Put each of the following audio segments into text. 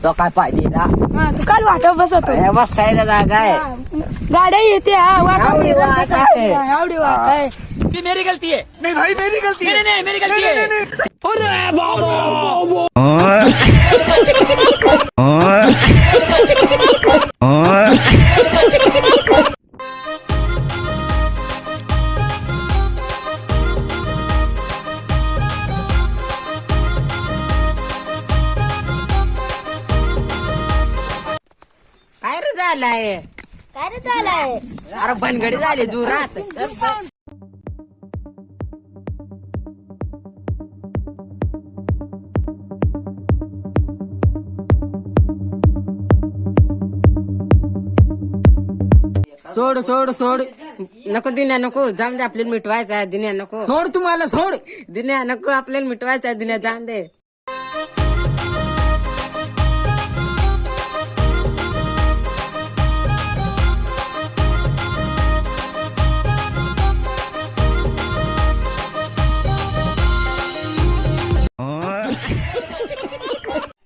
तो काय पाहिजे ना हा तू काल वाटप बसतो बसायला जागा आहे. गाड्या येते हा वाटप आवडी वाट आहे. आवडी वाट आहे. ये मेरी गलती है। नहीं भाई मेरी गलती है। नहीं मेरी गलती है। अरे बाबा काय रे झालाय काय रे चालाय अरे बनगडी झाली जुरात. सोड सोड सोड नको दिन्या नको जाऊन दे आपल्याला मिटवायचं आहे. दिन्या नको सोड तुम्हाला सोड. दिन्या नको आपल्याला मिटवायचं आहे. दिन्या जाऊन दे.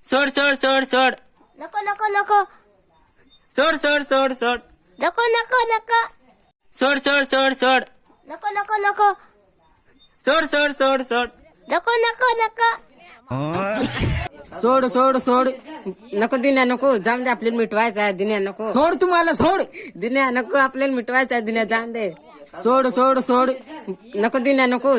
सोड सोड सोड सोड नको नको नको सोड सोड सोड सोड नको नको नको सोड सोड सोड सोड नको नको नको सोड सोड सोड सोड नको नको नको सोड सोड सोड नको दिन्या नको जाऊन दे आपल्याला मिटवायचं आहे. दिन्या नको सोड तुम्हाला सोड. दिन्या नको आपल्याला मिटवायचं आहे. दिन्या जाऊन दे. सोड सोड सोड नको दिन्या नको